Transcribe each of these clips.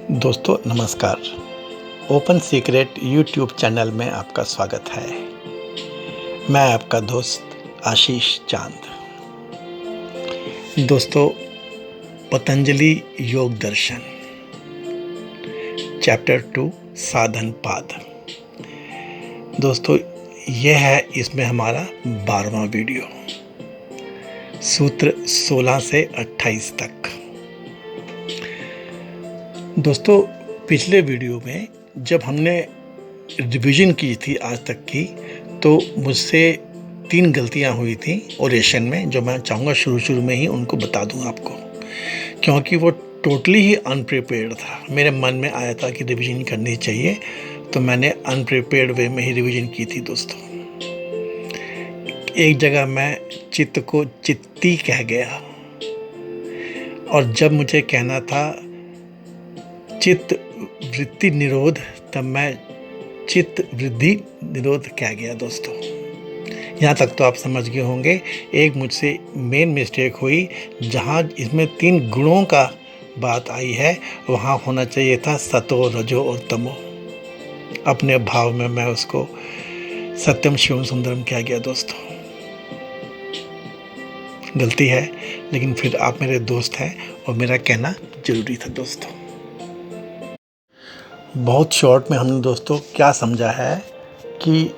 दोस्तों नमस्कार। Open secret YouTube channel में आपका स्वागत है। मैं आपका दोस्त आशीष चांद। दोस्तों, पतंजलि योग दर्शन चैप्टर 2 साधन पाद। दोस्तों, यह है इसमें हमारा 12वां वीडियो, सूत्र 16 से 28 तक। दोस्तों, पिछले वीडियो में जब हमने रिवीजन की थी आज तक की, तो मुझसे 3 गलतियां हुई थी ओरेशन में, जो मैं चाहूँगा शुरू में ही उनको बता दूं आपको, क्योंकि वो टोटली ही अनप्रिपेयर्ड था। मेरे मन में आया था कि रिवीजन करनी चाहिए, तो मैंने अनप्रिपेयर्ड वे में ही रिवीजन की थी। दोस्तों, एक जगह मैं चित्त को चित्ती कह गया, और जब मुझे कहना था चित्त वृत्ति निरोध, तब मैं चित्त वृद्धि निरोध कह गया। दोस्तों, यहाँ तक तो आप समझ गए होंगे। एक मुझसे मेन मिस्टेक हुई, जहाँ इसमें 3 गुणों का बात आई है, वहाँ होना चाहिए था सतो, रजो और तमो। अपने भाव में मैं उसको सत्यम शिवम सुंदरम कह गया। दोस्तों, गलती है, लेकिन फिर आप मेरे दोस्त हैं और मेरा कहना जरूरी था। दोस्तों, बहुत शॉर्ट में हमने दोस्तों क्या समझा है कि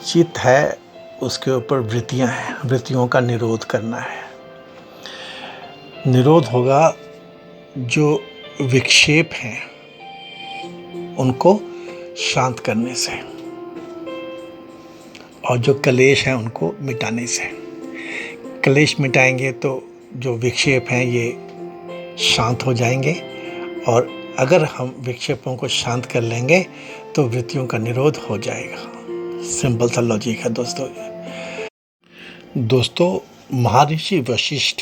चित्त है, उसके ऊपर वृत्तियां हैं, वृत्तियों का निरोध करना है। निरोध होगा जो विक्षेप हैं उनको शांत करने से, और जो क्लेश हैं उनको मिटाने से। क्लेश मिटाएंगे तो जो विक्षेप हैं ये शांत हो जाएंगे, और अगर हम विक्षेपों को शांत कर लेंगे तो वृत्तियों का निरोध हो जाएगा। सिंपल सा लॉजिक है। दोस्तों, महर्षि वशिष्ठ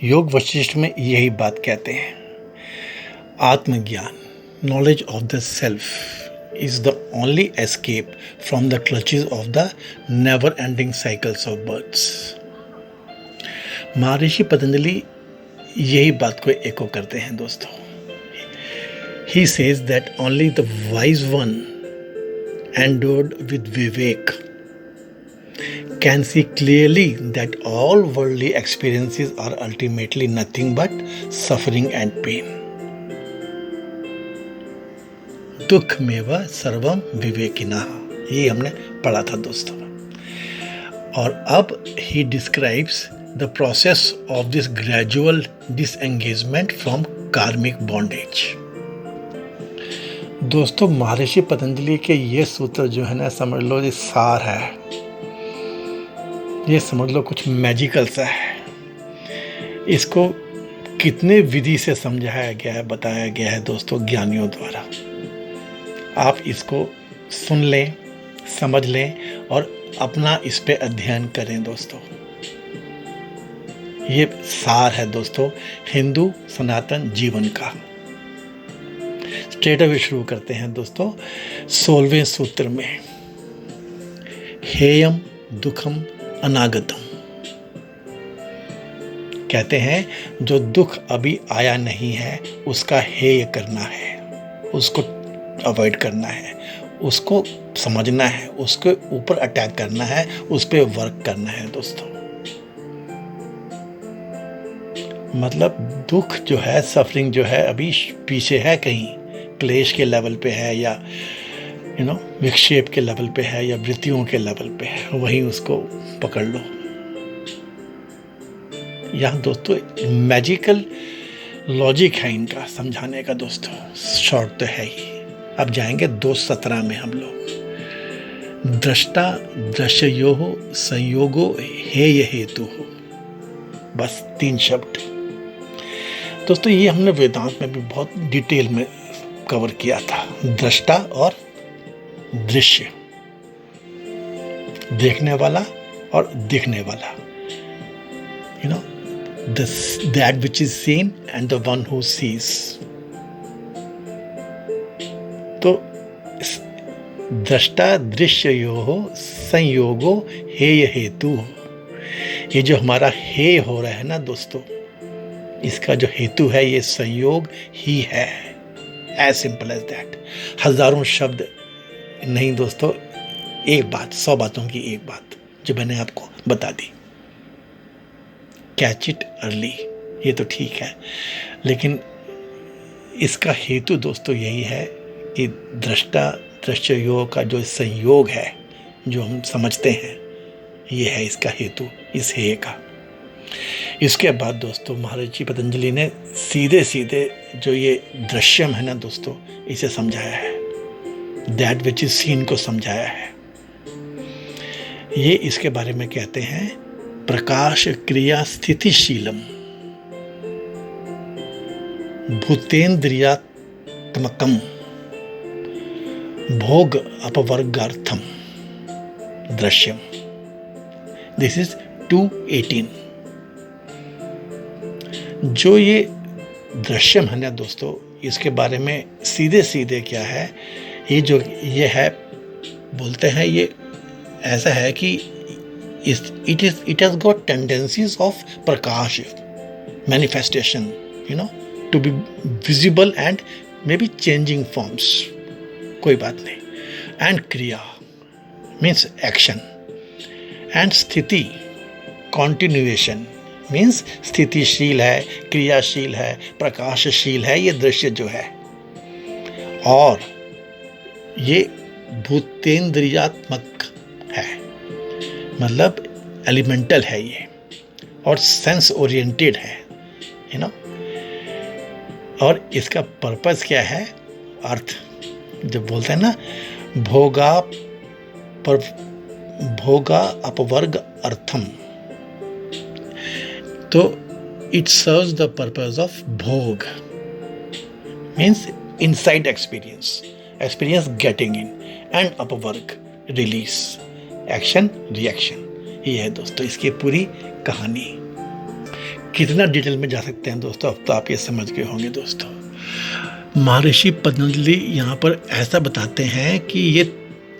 योग वशिष्ठ में यही बात कहते हैं, आत्मज्ञान, knowledge of the self is the only escape from the clutches of the never ending cycles of births. Maharishi Patanjali यही बात को एको करते हैं। दोस्तों, he says that only the wise one endowed with vivek can see clearly that all worldly experiences are ultimately nothing but suffering and pain. दुख मेवा सर्वम विवेकिनः, ये हमने पढ़ा था दोस्तों। और अब he describes the process of this gradual disengagement from karmic bondage. दोस्तों, महर्षि पतंजलि के ये सूत्र जो है ना, समझ लो ये सार है, ये समझ लो कुछ मैजिकल सा है। इसको कितने विधि से समझाया गया है, बताया गया है दोस्तों ज्ञानियों द्वारा। आप इसको सुन लें, समझ लें और अपना इस पे अध्ययन करें। दोस्तों, ये सार है दोस्तों हिंदू सनातन जीवन का। स्ट्रेट अवे शुरू करते हैं दोस्तों 16वें सूत्र में, हेयम दुखम अनागतम। कहते हैं जो दुख अभी आया नहीं है उसका हेय करना है, उसको अवॉइड करना है, उसको समझना है, उसके ऊपर अटैक करना है, उस पर वर्क करना है। दोस्तों, मतलब दुख जो है, सफरिंग जो है, अभी पीछे है, कहीं क्लेश के लेवल पे है, या विक्षेप के लेवल पे है, या वृत्तियों के लेवल पे है, वहीं उसको पकड़ लो। यहाँ दोस्तों मैजिकल लॉजिक है इनका समझाने का। दोस्तों, शॉर्ट तो है ही। अब जाएंगे 2:17 में हम लोग, दृष्टा दृश्योः संयोगो हेय हेतु हो। बस 3 शब्द दोस्तों, ये हमने वेदांत में भी बहुत डिटेल में कवर किया था। दृष्टा और दृश्य, देखने वाला और दिखने वाला, that which is seen and the one who sees। तो दृष्टा दृश्योः संयोगो हेय हेतु, ये जो हमारा हेय हो रहा है ना दोस्तों, इसका जो हेतु है ये संयोग ही है। As simple as that. हजारों शब्द नहीं दोस्तों, एक बात, 100 बातों की एक बात जो मैंने आपको बता दी। कैच इट अर्ली, ये तो ठीक है, लेकिन इसका हेतु दोस्तों यही है कि दृष्टा दृश्य योग का जो संयोग है, जो हम समझते हैं, ये है इसका हेतु, इस हेय का। इसके बाद दोस्तों महर्षि पतंजलि ने सीधे सीधे जो ये दृश्यम है ना दोस्तों, इसे समझाया है, दैट विच इज सीन को समझाया है। ये इसके बारे में कहते हैं प्रकाश क्रिया स्थितिशीलम भूतेन्द्रियात्मकम भोग अपवर्गार्थम दृश्यम। This is 218। जो ये दृश्यम है ना दोस्तों, इसके बारे में सीधे सीधे क्या है, ये है, बोलते हैं ये ऐसा है कि it has got tendencies of prakash manifestation, to be visible and maybe changing forms, कोई बात नहीं। and kriya means action, and स्थिति continuation means स्थितिशील है, क्रियाशील है, प्रकाशशील है ये दृश्य जो है, और ये भूतेन्द्रियात्मक है, मतलब एलिमेंटल है ये, और सेंस ओरिएंटेड है, और इसका पर्पस क्या है, अर्थ जब बोलते हैं ना भोगा अपवर्ग अर्थम, तो it serves the purpose of bhoga, means inside experience getting in, and apavarga release, action reaction. ये है दोस्तों इसकी पूरी कहानी। कितना डिटेल में जा सकते हैं दोस्तों, अब तो आप ये समझ गए होंगे दोस्तों। महर्षि पतंजलि यहाँ पर ऐसा बताते हैं कि ये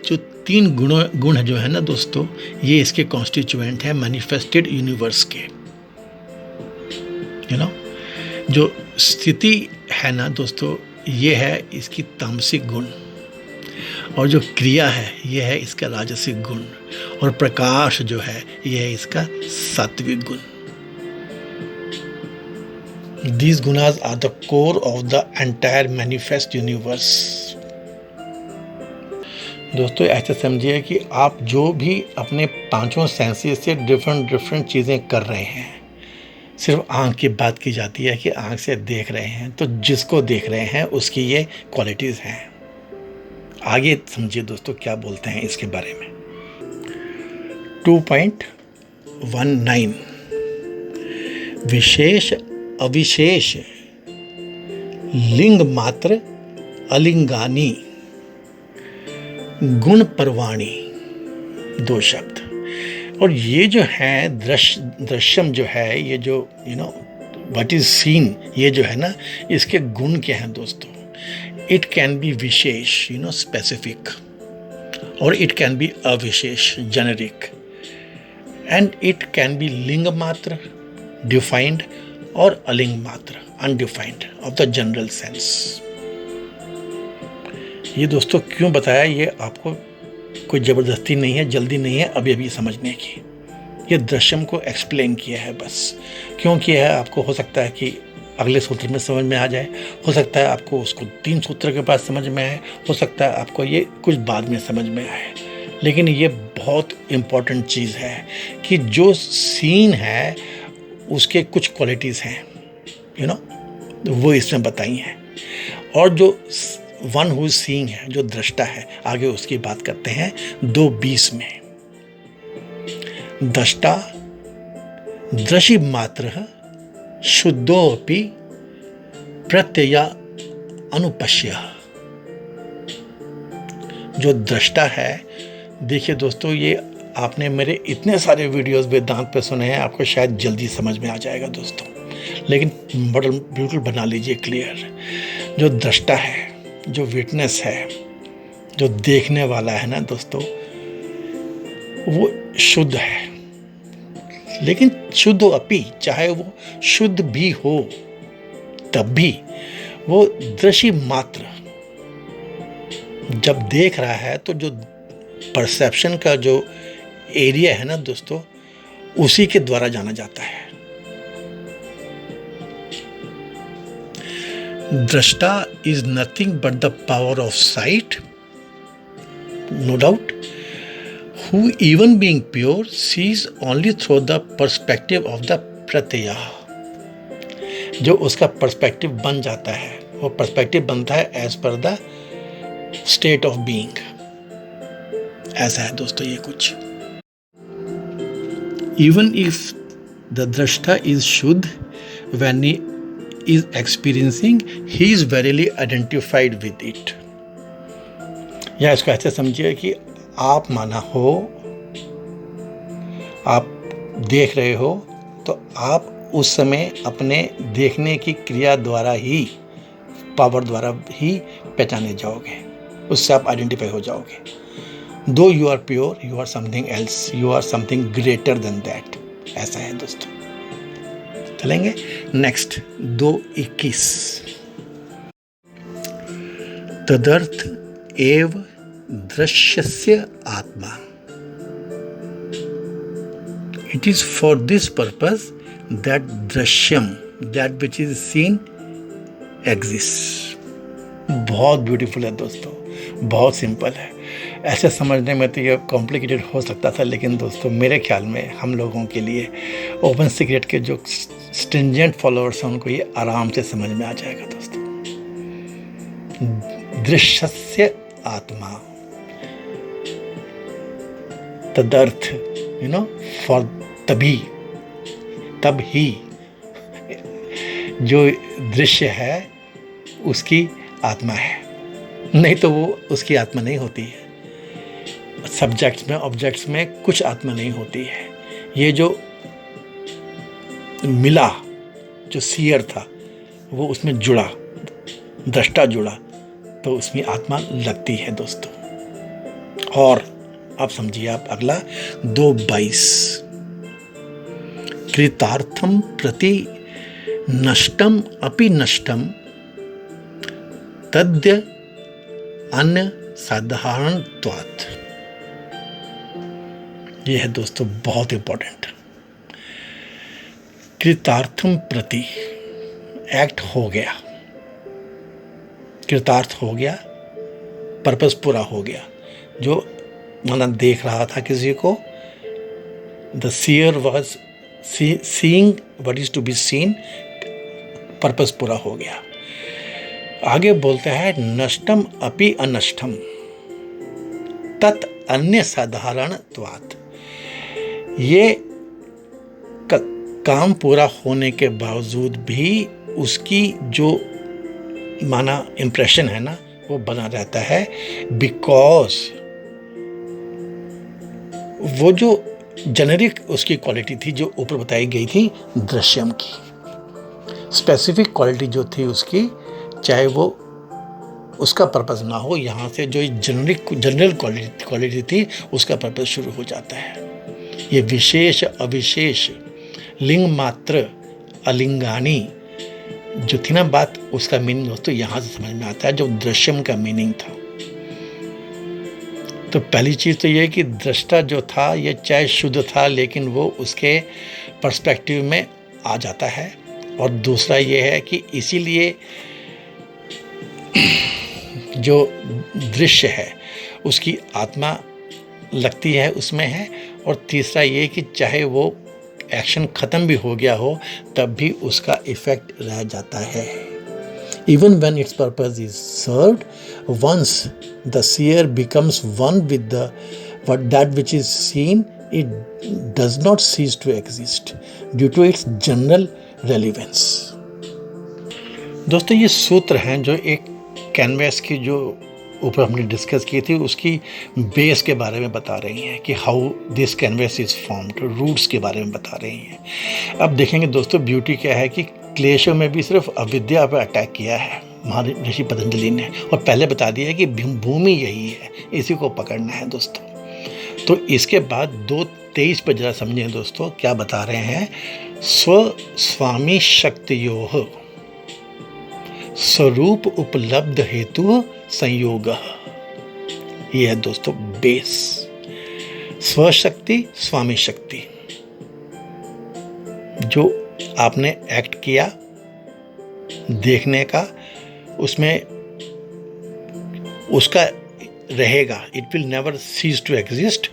जो 3 गुण जो है ना दोस्तों, ये इसके कॉन्स्टिट्यूएंट है मैनिफेस्टेड यूनिवर्स के। जो स्थिति है ना दोस्तों, ये है इसकी तामसिक गुण, और जो क्रिया है ये है इसका राजसिक गुण, और प्रकाश जो है ये है इसका सात्विक गुण। These gunas are the core of the entire manifest universe। दोस्तों ऐसे समझिए कि आप जो भी अपने 5 सेंसेस से डिफरेंट चीज़ें कर रहे हैं, सिर्फ आँख की बात की जाती है कि आँख से देख रहे हैं, तो जिसको देख रहे हैं उसकी ये क्वालिटीज़ हैं। आगे समझिए दोस्तों क्या बोलते हैं इसके बारे में। 2.19 विशेष अविशेष लिंग मात्र अलिंगानी गुण परवाणी, 2 शब्द। और ये जो है दृश्यम जो है, ये जो व्हाट इज सीन, ये जो है ना, इसके गुण क्या हैं दोस्तों। It can be vishesha specific, और it can be avishesha generic, and it can be linga matra defined, और alinga matra undefined of the general sense. ये दोस्तों क्यों बताया, ये आपको कोई ज़बरदस्ती नहीं है, जल्दी नहीं है अभी अभी समझने की। ये दृश्यम को एक्सप्लेन किया है बस। क्यों किया है, आपको हो सकता है कि अगले सूत्र में समझ में आ जाए, हो सकता है आपको उसको 3 सूत्र के बाद समझ में आए, हो सकता है आपको ये कुछ बाद में समझ में आए, लेकिन ये बहुत इम्पॉर्टेंट चीज़ है कि जो सीन है उसके कुछ क्वालिटीज़ हैं, वो इसमें बताई हैं। और जो वन हु सीइंग है, जो दृष्टा है, आगे उसकी बात करते हैं 2:20 में। दृष्टा दृशि मात्र शुद्धोपि प्रत्यय अनुपश्य। जो दृष्टा है, देखिए दोस्तों, ये आपने मेरे इतने सारे वीडियोस वेदांत पे सुने हैं, आपको शायद जल्दी समझ में आ जाएगा दोस्तों, लेकिन मॉडल बिल्कुल बना लीजिए क्लियर। जो दृष्टा है, जो विटनेस है, जो देखने वाला है ना दोस्तों, वो शुद्ध है। लेकिन शुद्ध अपि, चाहे वो शुद्ध भी हो, तब भी वो दृश्य मात्र जब देख रहा है तो जो परसेप्शन का जो एरिया है ना दोस्तों, उसी के द्वारा जाना जाता है। दृष्टा is nothing but the power of sight, no doubt, who even being pure sees only through the perspective of the प्रत्यय। जो उसका पर्सपेक्टिव बन जाता है, वो पर्सपेक्टिव बनता है as per the state of being. ऐसा है दोस्तों ये कुछ। इवन इफ द दृष्टा इज शुद्ध when he is experiencing, he is verily identified with it। या इसको ऐसे समझिए कि आप माना हो, आप देख रहे हो, तो आप उस समय अपने देखने की क्रिया द्वारा ही, पावर द्वारा ही पहचाने जाओगे, उससे आप आइडेंटिफाई हो जाओगे। Though you are pure, you are something else, you are something greater than that. ऐसा है दोस्तों। चलेंगे नेक्स्ट 2:21। तदर्थ एव दृश्यस्य आत्मा, it is for this purpose that Drishyam, that which is seen, exist. बहुत ब्यूटीफुल है दोस्तों, बहुत सिंपल है। ऐसे समझने में तो ये कॉम्प्लिकेटेड हो सकता था, लेकिन दोस्तों मेरे ख्याल में हम लोगों के लिए, ओपन सीक्रेट के जो स्ट्रिंजेंट फॉलोअर्स हैं, उनको ये आराम से समझ में आ जाएगा दोस्तों। दृश्यस्य आत्मा, तदर्थ, फॉर तभी, तब ही जो दृश्य है उसकी आत्मा है, नहीं तो वो उसकी आत्मा नहीं होती है। सब्जेक्ट्स में, ऑब्जेक्ट्स में कुछ आत्मा नहीं होती है। ये जो मिला, जो सीयर था, वो उसमें जुड़ा, दृष्टा जुड़ा, तो उसमें आत्मा लगती है दोस्तों। और अब समझिए आप अगला 2:22। कृतार्थम प्रति नष्टम अपि नष्टम तद्य अन्य साधारणत्वात्। ये है दोस्तों बहुत इंपॉर्टेंट। कृतार्थम प्रति, एक्ट हो गया, कृतार्थ हो गया, पर्पस पूरा हो गया। जो माना देख रहा था किसी को, the seer was seeing what is to be seen, purpose पूरा हो गया। आगे बोलता है नष्टम अपि अनष्टम तत् अन्य साधारणत्वात्। ये काम पूरा होने के बावजूद भी उसकी जो माना इम्प्रेशन है ना, वो बना रहता है, बिकॉज वो जो जेनेरिक उसकी क्वालिटी थी, जो ऊपर बताई गई थी दृश्यम की, स्पेसिफिक क्वालिटी जो थी उसकी, चाहे वो उसका पर्पस ना हो, यहाँ से जो जनरल क्वालिटी थी उसका पर्पस शुरू हो जाता है। ये विशेष अविशेष लिंग मात्र अलिंगानी जो थी ना बात, उसका मीनिंग दोस्तों यहाँ से समझ में आता है, जो दृश्यम का मीनिंग था। तो पहली चीज़ तो ये कि दृष्टा जो था ये चाहे शुद्ध था, लेकिन वो उसके पर्सपेक्टिव में आ जाता है। और दूसरा ये है कि इसीलिए जो दृश्य है उसकी आत्मा लगती है, उसमें है। और तीसरा ये कि चाहे वो एक्शन ख़त्म भी हो गया हो, तब भी उसका इफ़ेक्ट रह जाता है। Even when its purpose is served, once the seer becomes one with that which is seen, it does not cease to exist due to its general relevance. दोस्तों ये सूत्र हैं जो एक कैनवस की जो ऊपर हमने डिस्कस की थी उसकी बेस के बारे में बता रही हैं कि how this canvas is formed, roots के बारे में बता रही हैं। अब देखेंगे दोस्तों ब्यूटी क्या है कि क्लेशों में भी सिर्फ अविद्या पर अटैक किया है महर्षि पतंजलि ने, और पहले बता दिया है कि भूमि यही है, इसी को पकड़ना है दोस्तों। तो इसके बाद 2:23 पर जरा समझें दोस्तों क्या बता रहे हैं। स्व स्वामी शक्तियोः स्वरूप उपलब्ध हेतु संयोग। ये है दोस्तों बेस। स्वशक्ति स्वामी शक्ति। जो आपने एक्ट किया देखने का, उसमें उसका रहेगा, it will never cease to exist.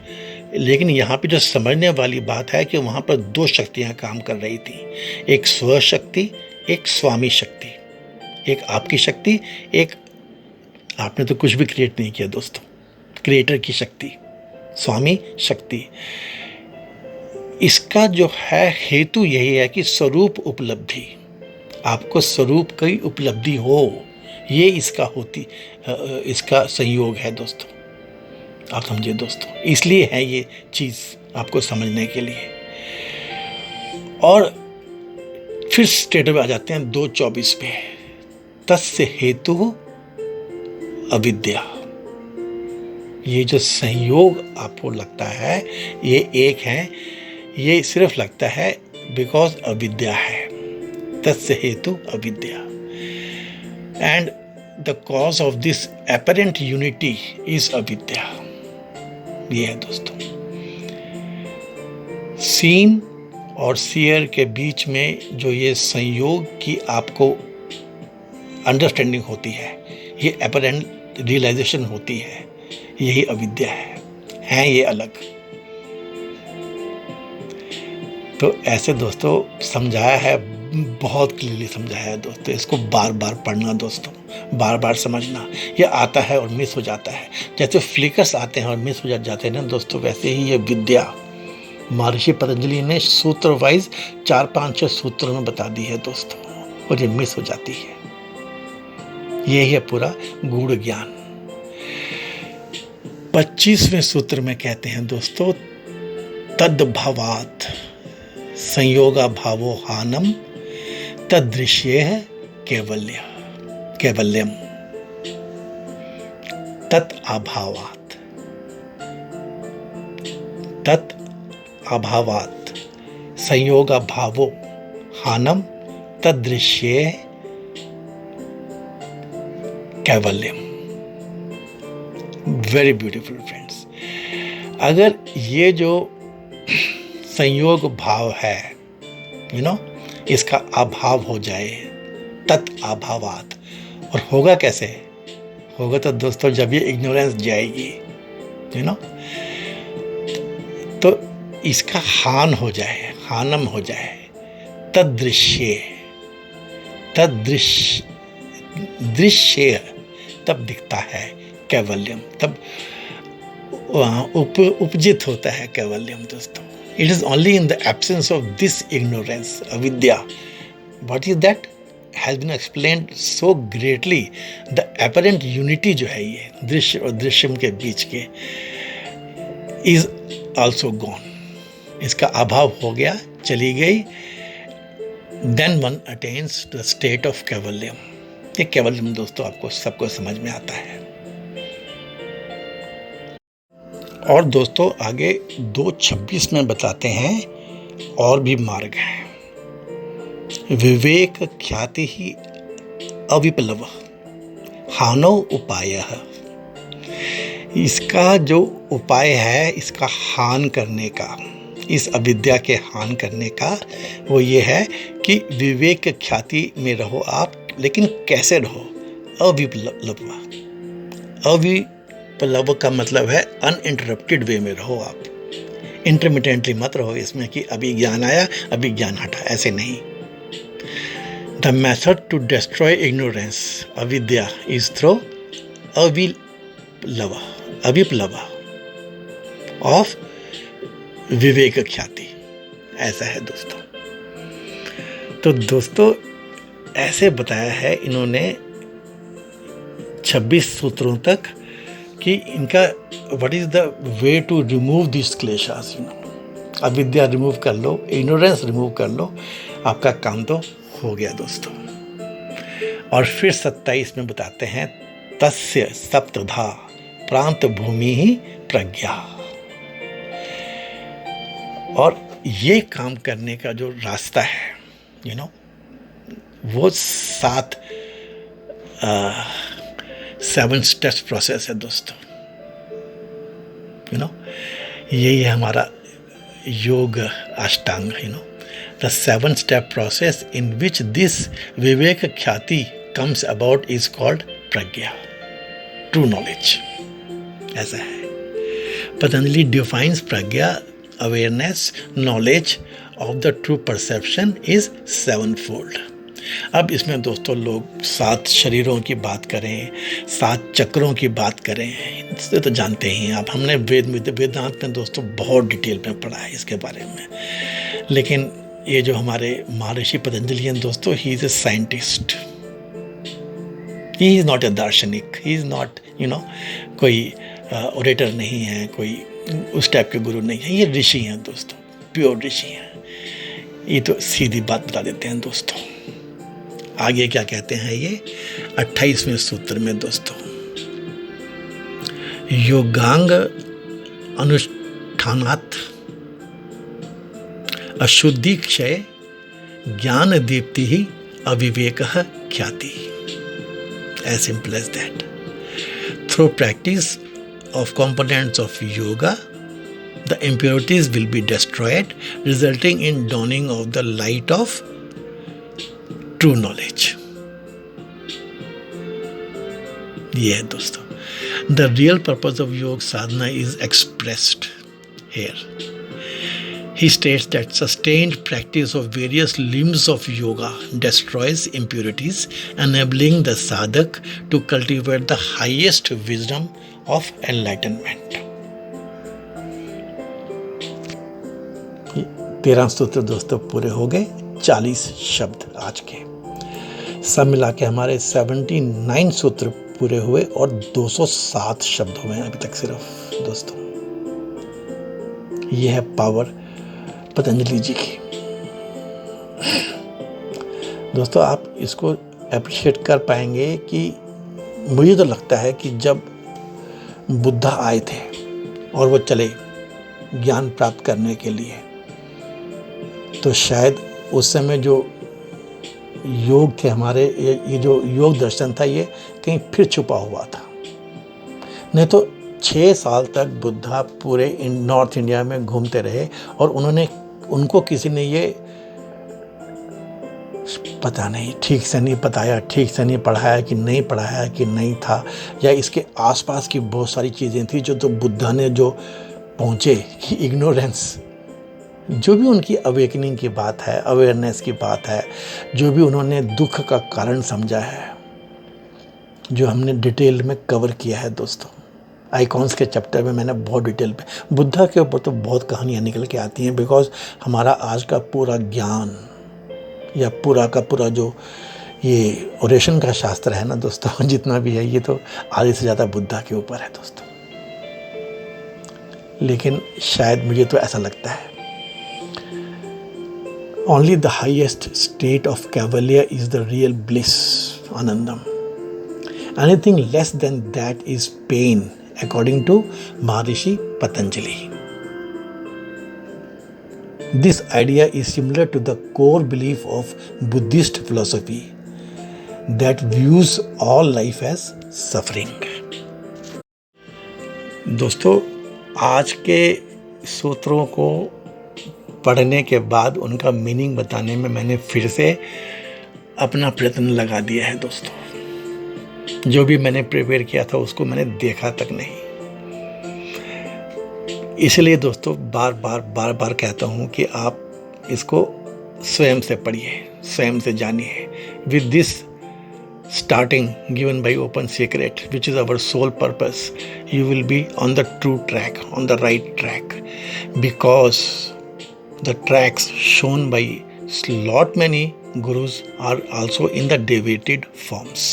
लेकिन यहाँ पे जो समझने वाली बात है कि वहाँ पर दो शक्तियाँ काम कर रही थी, एक स्वशक्ति, एक स्वामी शक्ति। एक आपकी शक्ति, एक आपने तो कुछ भी क्रिएट नहीं किया दोस्तों, क्रिएटर की शक्ति, स्वामी शक्ति। इसका जो है हेतु यही है कि स्वरूप उपलब्धि, आपको स्वरूप की उपलब्धि हो, ये इसका संयोग है दोस्तों। आप समझिए दोस्तों, इसलिए है ये चीज़ आपको समझने के लिए। और फिर स्टेटमेंट में आ जाते हैं 2:24 पे, तस्य हेतु अविद्या। ये जो संयोग आपको लगता है ये एक है, ये सिर्फ लगता है बिकॉज अविद्या है। तस्य हेतु अविद्या। And the cause of this apparent unity is अविद्या। ये है दोस्तों। सीन और सीयर के बीच में जो ये संयोग की आपको अंडरस्टैंडिंग होती है, ये अपरेंट रियलाइजेशन होती है, यही अविद्या है ये अलग। तो ऐसे दोस्तों समझाया है, बहुत क्लियरली समझाया है दोस्तों। इसको बार बार पढ़ना दोस्तों, बार बार समझना। ये आता है और मिस हो जाता है, जैसे फ्लिकर्स आते हैं और मिस हो जाते हैं ना दोस्तों, वैसे ही ये विद्या महर्षि पतंजलि ने सूत्र वाइज 4-5-6 सूत्रों में बता दी है दोस्तों, और ये मिस हो जाती है। यही है पूरा गूढ़ ज्ञान। 25वें सूत्र में कहते हैं दोस्तों, तद्भावात् संयोगा भावो हानम तदृश्य कैवल्यम तत् अभावात् संयोगा भावो हानम तदृश्य कैवल्यम। Very beautiful friends. अगर ये जो संयोग भाव है, इसका अभाव हो जाए, तत् अभावात, और होगा कैसे? होगा तो दोस्तों जब ये इग्नोरेंस जाएगी, तो इसका हान हो जाए, हानम हो जाए, दृश्य तब दिखता है कैवल्यम, तब उपजित होता है कैवल्यम दोस्तों। It is only in the absence of this ignorance, avidya. What is that? Has been explained so greatly. The apparent unity जो है ये दृश्य और दृश्यम के बीच के is also gone. इसका अभाव हो गया, चली गई। Then one attains to the state of Kaivalyam. ये कैवल्यम दोस्तों आपको सबको समझ में आता है। और दोस्तों आगे 2:26 में बताते हैं और भी मार्ग हैं। विवेक ख्याति ही अविप्लव हानो उपाय। इसका जो उपाय है, इसका हान करने का, इस अविद्या के हान करने का, वो ये है कि विवेक ख्याति में रहो आप, लेकिन कैसे रहो? अविप्लव। अविप्लव का मतलब है अनइंटरप्टेड वे में रहो आप, इंटरमिटेंटली मत रहो इसमें कि अभी ज्ञान आया अभी ज्ञान हटा, ऐसे नहीं। The method to destroy ignorance अविद्या इज थ्रू अविप्लव ऑफ विवेक ख्याति। ऐसा है दोस्तों। तो दोस्तों ऐसे बताया है इन्होंने 26 सूत्रों तक कि इनका what is the way to remove this kleshas. अविद्या रिमूव कर लो, इग्नोरेंस रिमूव कर लो, आपका काम तो हो गया दोस्तों। और फिर 27 में बताते हैं तस्य सप्तधा प्रांत भूमि ही प्रज्ञा। और ये काम करने का जो रास्ता है वो 7 7 स्टेप्स प्रोसेस है दोस्तों, यही है हमारा योग अष्टांग, the 7 step process in which this viveka khyati comes about is called prajna, true knowledge. ऐसा है, Patanjali defines prajna, awareness, knowledge of the true perception is 7-fold। अब इसमें दोस्तों लोग 7 शरीरों की बात करें, 7 चक्रों की बात करें, इससे तो जानते ही हैं आप, हमने वेदांत में दोस्तों बहुत डिटेल में पढ़ा है इसके बारे में। लेकिन ये जो हमारे महर्षि पतंजलि हैं दोस्तों, he is a scientist, he is not a दार्शनिक, ही इज़ नॉट कोई ओरेटर नहीं है, कोई उस टाइप के गुरु नहीं है, ये ऋषि हैं दोस्तों, प्योर ऋषि हैं। ये तो सीधी बात बता देते हैं दोस्तों। आगे क्या कहते हैं ये 28वें सूत्र में दोस्तों, योगांग अनुष्ठानात् अशुद्धि क्षय ज्ञान दीप्ति ही अविवेकः ख्याति। As simple as that. Through practice of components of yoga, the impurities will be destroyed, resulting in dawning of the light of true knowledge. ये है दोस्तों, the real purpose of yoga sadhana is expressed here. He states that sustained practice of various limbs of yoga destroys impurities, enabling the sadhak to cultivate the highest wisdom of enlightenment. 13 सूत्र दोस्तों पूरे हो गए, 40 शब्द आज के, सब मिला के हमारे 79 सूत्र पूरे हुए और 207 शब्द हुए हैं अभी तक सिर्फ दोस्तों। यह है पावर पतंजलि जी की। दोस्तों आप इसको अप्रिशिएट कर पाएंगे कि मुझे तो लगता है कि जब बुद्धा आए थे और वो चले ज्ञान प्राप्त करने के लिए, तो शायद उस समय जो योग थे हमारे, ये जो योग दर्शन था, ये कहीं फिर छुपा हुआ था। नहीं तो 6 साल तक बुद्धा पूरे नॉर्थ इंडिया में घूमते रहे और उनको किसी ने ये पता नहीं ठीक से नहीं बताया, ठीक से नहीं पढ़ाया कि नहीं पढ़ाया कि नहीं था, या इसके आसपास की बहुत सारी चीज़ें थी जो तो बुद्धा ने जो पहुँचे कि इग्नोरेंस, जो भी उनकी अवेकनिंग की बात है, अवेयरनेस की बात है, जो भी उन्होंने दुख का कारण समझा है, जो हमने डिटेल में कवर किया है दोस्तों। आइकॉन्स के चैप्टर में मैंने बहुत डिटेल पे, बुद्धा के ऊपर तो बहुत कहानियाँ निकल के आती हैं, बिकॉज हमारा आज का पूरा ज्ञान या पूरा का पूरा जो ये ओरेशन का शास्त्र है ना दोस्तों, जितना भी है, ये तो आधे से ज़्यादा बुद्धा के ऊपर है दोस्तों। लेकिन शायद मुझे तो ऐसा लगता है, only the highest state of कैवलियर इज द रियल ब्लिस, आनंदम। Anything less than that is pain, according to Maharishi Patanjali. This idea is similar to the core belief of Buddhist philosophy that views all life as suffering. दोस्तों आज के सूत्रों को पढ़ने के बाद उनका मीनिंग बताने में मैंने फिर से अपना प्रयत्न लगा दिया है दोस्तों। जो भी मैंने प्रिपेयर किया था उसको मैंने देखा तक नहीं। इसलिए दोस्तों बार बार कहता हूँ कि आप इसको स्वयं से पढ़िए, स्वयं से जानिए। With this starting given by Open Secret, which is our sole purpose, you will be on the true track, on the right track, because the tracks shown by lot many gurus are also in the deviated forms.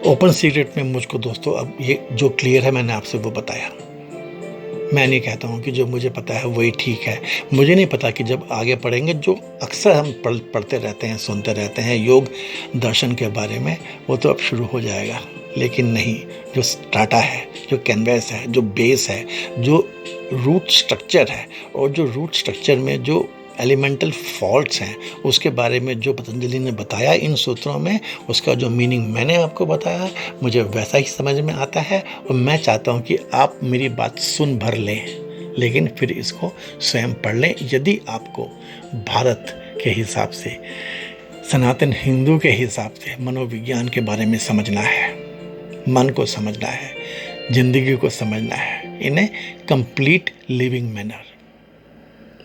Open secret में मुझको दोस्तों अब ये जो clear है मैंने आपसे वो बताया। मैं नहीं कहता हूँ कि जो मुझे पता है वही ठीक है। मुझे नहीं पता कि जब आगे पढ़ेंगे, जो अक्सर हम पढ़ते रहते हैं, सुनते रहते हैं योग दर्शन के बारे में, वो तो अब शुरू हो जाएगा। लेकिन नहीं, जो स्टार्टा है, जो कैनवस है, जो बेस है, जो रूट स्ट्रक्चर है, और जो रूट स्ट्रक्चर में जो एलिमेंटल फॉल्ट्स हैं उसके बारे में जो पतंजलि ने बताया इन सूत्रों में, उसका जो मीनिंग मैंने आपको बताया मुझे वैसा ही समझ में आता है। और मैं चाहता हूँ कि आप मेरी बात सुन भर लें, लेकिन फिर इसको स्वयं पढ़ लें। यदि आपको भारत के हिसाब से, सनातन हिंदू के हिसाब से मनोविज्ञान के बारे में समझना है, मन को समझना है, जिंदगी को समझना है इन ए कंप्लीट लिविंग मैनर,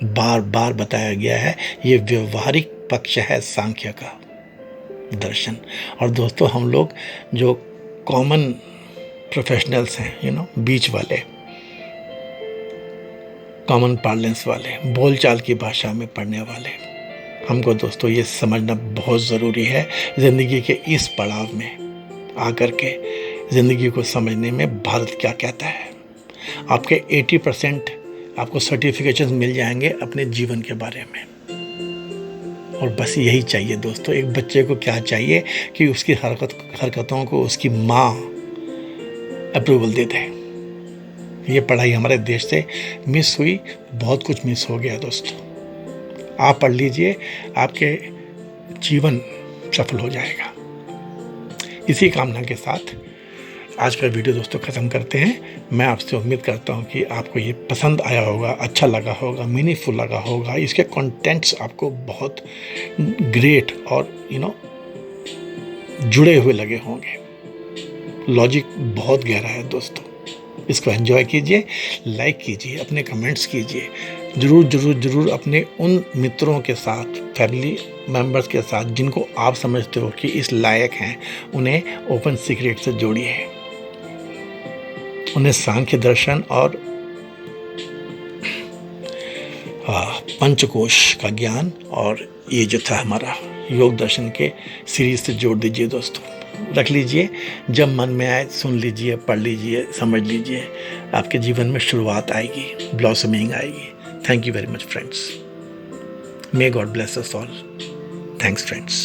बार बार बताया गया है। ये व्यवहारिक पक्ष है सांख्य का दर्शन। और दोस्तों, हम लोग जो कॉमन प्रोफेशनल्स हैं, बीच वाले, कॉमन पार्लेंस वाले, बोलचाल की भाषा में पढ़ने वाले, हमको दोस्तों ये समझना बहुत ज़रूरी है ज़िंदगी के इस पड़ाव में आकर के, ज़िंदगी को समझने में भारत क्या कहता है। आपके 80% आपको सर्टिफिकेशन मिल जाएंगे अपने जीवन के बारे में। और बस यही चाहिए दोस्तों, एक बच्चे को क्या चाहिए कि उसकी हरकतों को उसकी माँ अप्रूवल दे दे। ये पढ़ाई हमारे देश से मिस हुई, बहुत कुछ मिस हो गया दोस्तों। आप पढ़ लीजिए, आपके जीवन सफल हो जाएगा। इसी कामना के साथ आज का वीडियो दोस्तों ख़त्म करते हैं। मैं आपसे उम्मीद करता हूँ कि आपको ये पसंद आया होगा, अच्छा लगा होगा, मीनिंगफुल लगा होगा। इसके कंटेंट्स आपको बहुत ग्रेट और जुड़े हुए लगे होंगे। लॉजिक बहुत गहरा है दोस्तों। इसको एंजॉय कीजिए, लाइक कीजिए, अपने कमेंट्स कीजिए। ज़रूर अपने उन मित्रों के साथ, फैमिली मेंबर्स के साथ जिनको आप समझते हो कि इस लायक हैं, उन्हें ओपन सीक्रेट से जोड़िए। उन्हें सांख्य दर्शन और पंचकोश का ज्ञान और ये जो था हमारा योग दर्शन के सीरीज से जोड़ दीजिए दोस्तों। रख लीजिए, जब मन में आए सुन लीजिए, पढ़ लीजिए, समझ लीजिए। आपके जीवन में शुरुआत आएगी, ब्लॉसमिंग आएगी। Thank you very much, friends. May God bless us all. Thanks, friends.